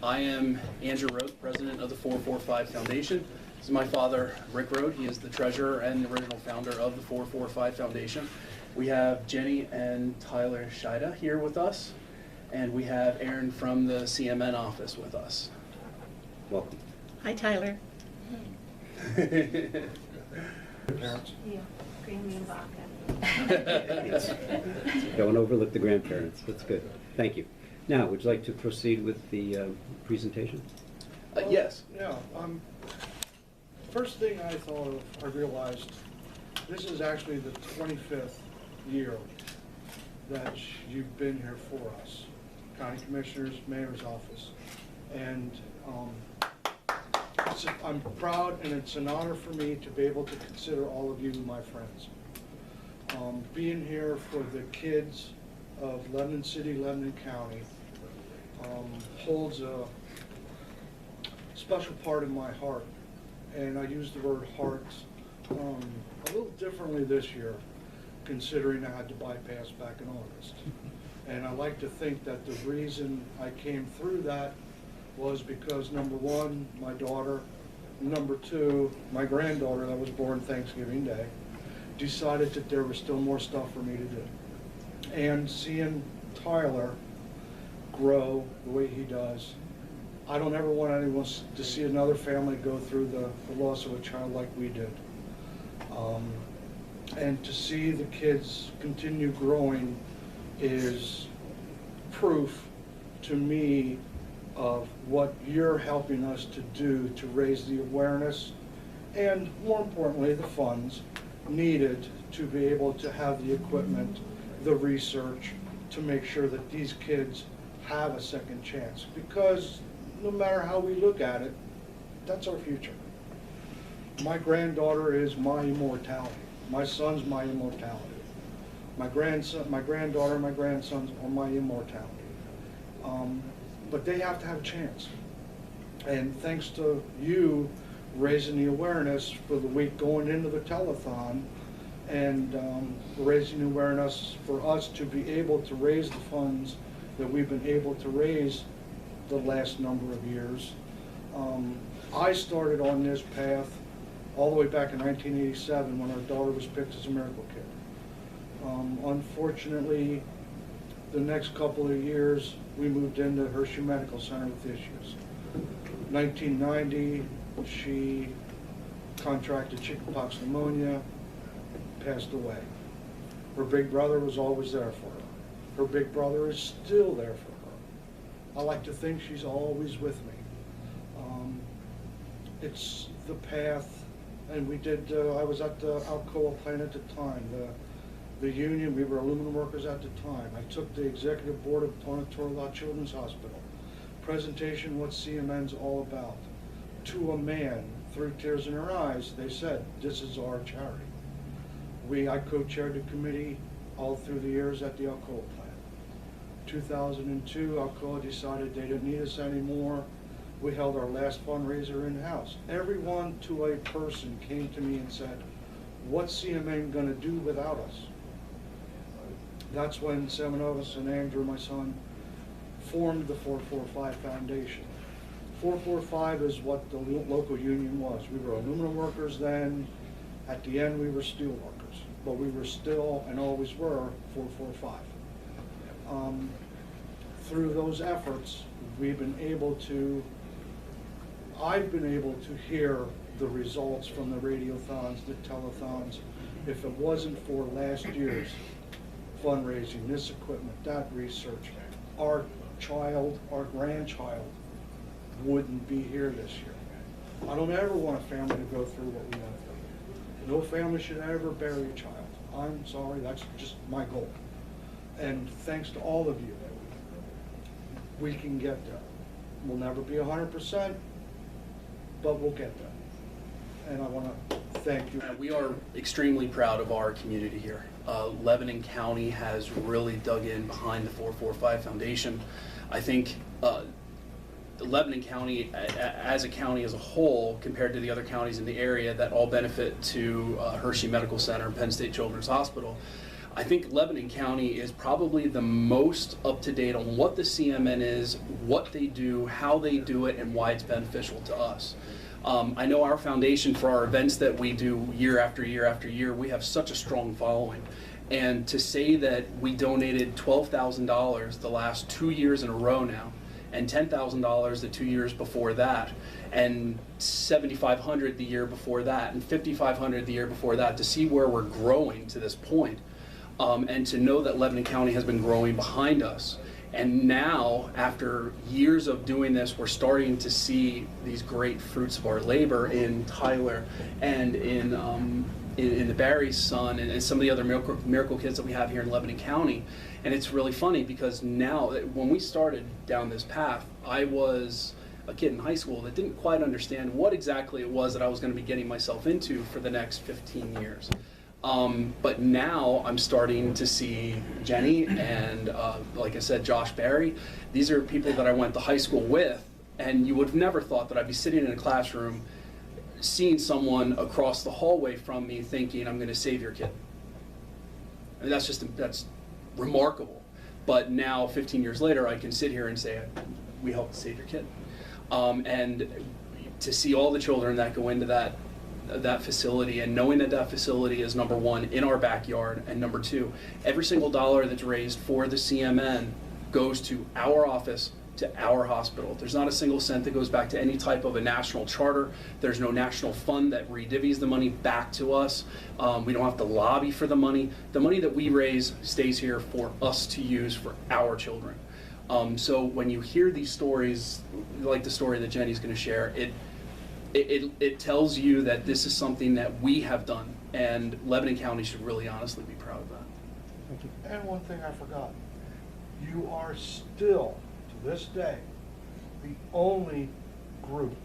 I am Andrew Roth, president of the 445 Foundation. This is my father, Rick Roth. He is the treasurer and the original founder of the 445 Foundation. We have Jenny and Tyler Scheida here with us, and we have Aaron from the CMN office with us. Welcome. Hi, Tyler. Parents. Yeah, Grammy and Baca. Don't overlook the grandparents. That's good. Thank you. Now, would you like to proceed with the presentation? Yes. Yeah. First thing I thought of, I realized this is actually the 25th year that you've been here for us, County Commissioners, Mayor's Office. And I'm proud, and it's an honor for me to be able to consider all of you my friends. Being here for the kids of Lebanon City, Lebanon County holds a special part in my heart. And I use the word heart a little differently this year, considering I had to bypass back in August. And I like to think that the reason I came through that was because, number one, my daughter, number two, my granddaughter that was born Thanksgiving Day, decided that there was still more stuff for me to do. And seeing Tyler grow the way he does, I don't ever want anyone to see another family go through the loss of a child like we did. And to see the kids continue growing is proof to me of what you're helping us to do to raise the awareness and, more importantly, the funds needed to be able to have the equipment, the research, to make sure that these kids have a second chance. Because no matter how we look at it, that's our future. My granddaughter is my immortality. My son's my immortality. My grandson, my granddaughter, my grandsons are my immortality. But they have to have a chance. And thanks to you raising the awareness for the week going into the telethon, and raising awareness for us to be able to raise the funds that we've been able to raise the last number of years. I started on this path all the way back in 1987 when our daughter was picked as a miracle kid. Unfortunately, the next couple of years we moved into Hershey Medical Center with issues. 1990, she contracted chickenpox pneumonia, passed away. Her big brother was always there for her. Her big brother is still there for her. I like to think she's always with me. It's the path, and we did, I was at the Alcoa plant at the time, the union, we were aluminum workers at the time. I took the executive board of Tortola Children's Hospital. Presentation, what CMN's all about. To a man, through tears in her eyes, they said, this is our charity. I co-chaired the committee all through the years at the Alcoa plant. 2002, Alcoa decided they didn't need us anymore. We held our last fundraiser in-house. Everyone to a person came to me and said, what's CMN gonna do without us? That's when Semenovas and Andrew, my son, formed the 445 Foundation. 445 is what the local union was. We were aluminum workers then. At the end, we were steel workers, but we were still and always were 445. Through those efforts, I've been able to hear the results from the radiothons, the telethons. If it wasn't for last year's fundraising, this equipment, that research, our grandchild wouldn't be here this year. I don't ever want a family to go through what we went through. No family should ever bury a child. I'm sorry, that's just my goal. And thanks to all of you, we can get there. We'll never be 100%, but we'll get there. And I want to thank you. We are extremely proud of our community here. Lebanon County has really dug in behind the 445 Foundation. I think Lebanon County, as a county as a whole, compared to the other counties in the area that all benefit to Hershey Medical Center and Penn State Children's Hospital, I think Lebanon County is probably the most up-to-date on what the CMN is, what they do, how they do it, and why it's beneficial to us. I know our foundation, for our events that we do year after year after year, we have such a strong following. And to say that we donated $12,000 the last 2 years in a row now, and $10,000 the 2 years before that, and $7,500 the year before that, and $5,500 the year before that, to see where we're growing to this point, and to know that Lebanon County has been growing behind us. And now, after years of doing this, we're starting to see these great fruits of our labor in Tyler and in the Barry's son and some of the other miracle kids that we have here in Lebanon County. And it's really funny because now, when we started down this path, I was a kid in high school that didn't quite understand what exactly it was that I was going to be getting myself into for the next 15 years. But now I'm starting to see Jenny and, like I said, Josh Barry. These are people that I went to high school with, and you would have never thought that I'd be sitting in a classroom seeing someone across the hallway from me thinking, I'm going to save your kid. I mean, that's remarkable. But now, 15 years later, I can sit here and say, we helped save your kid. And to see all the children that go into that facility, and knowing that that facility is, number one, in our backyard, and number two, every single dollar that's raised for the CMN goes to our office, to our hospital. There's not a single cent that goes back to any type of a national charter. There's no national fund that redivvies the money back to us. We don't have to lobby for the money. The money that we raise stays here for us to use for our children. So when you hear these stories, like the story that Jenny's going to share, it tells you that this is something that we have done, and Lebanon County should really honestly be proud of that. Thank you. And one thing I forgot, you are still, to this day, the only group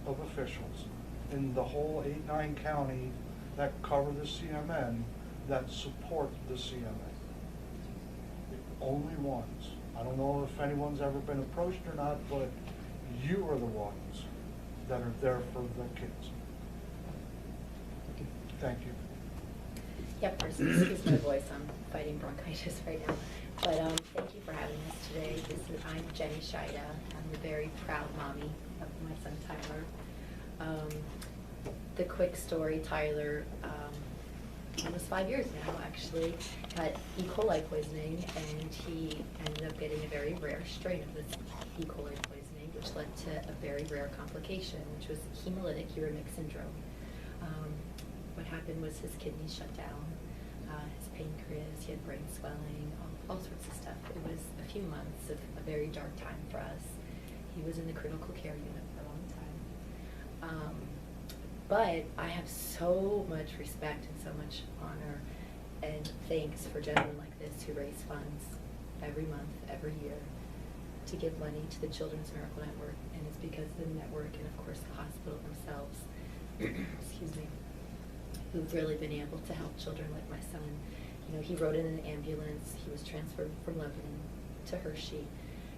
of officials in the whole 8-9 county that cover the CMN that support the CMN. The only ones. I don't know if anyone's ever been approached or not, but you are the ones that are there for the kids. Thank you. Yep, first, excuse my voice, I'm fighting bronchitis right now. But thank you for having us today. I'm Jenny Shida. I'm the very proud mommy of my son Tyler. The quick story, Tyler, almost 5 years now actually, had E. coli poisoning, and he ended up getting a very rare strain of this E. coli poisoning, which led to a very rare complication, which was hemolytic uremic syndrome. What happened was his kidneys shut down, his pancreas, he had brain swelling, all sorts of stuff. It was a few months of a very dark time for us. He was in the critical care unit for a long time. But I have so much respect and so much honor and thanks for gentlemen like this who raise funds every month, every year, to give money to the Children's Miracle Network. And it's because of the network and, of course, the hospital themselves, excuse me, who've really been able to help children like my son. You know, he rode in an ambulance. He was transferred from Lebanon to Hershey,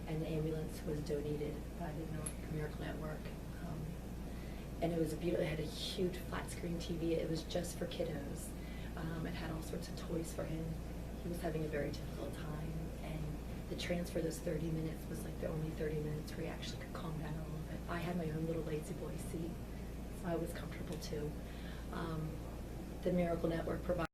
and the ambulance was donated by the Miracle Network. And it was beautiful. It had a huge flat screen TV. It was just for kiddos. It had all sorts of toys for him. He was having a very difficult time, and the transfer, those 30 minutes, was like the only 30 minutes where he actually could calm down a little bit. I had my own little lazy boy seat, so I was comfortable too. The Miracle Network provides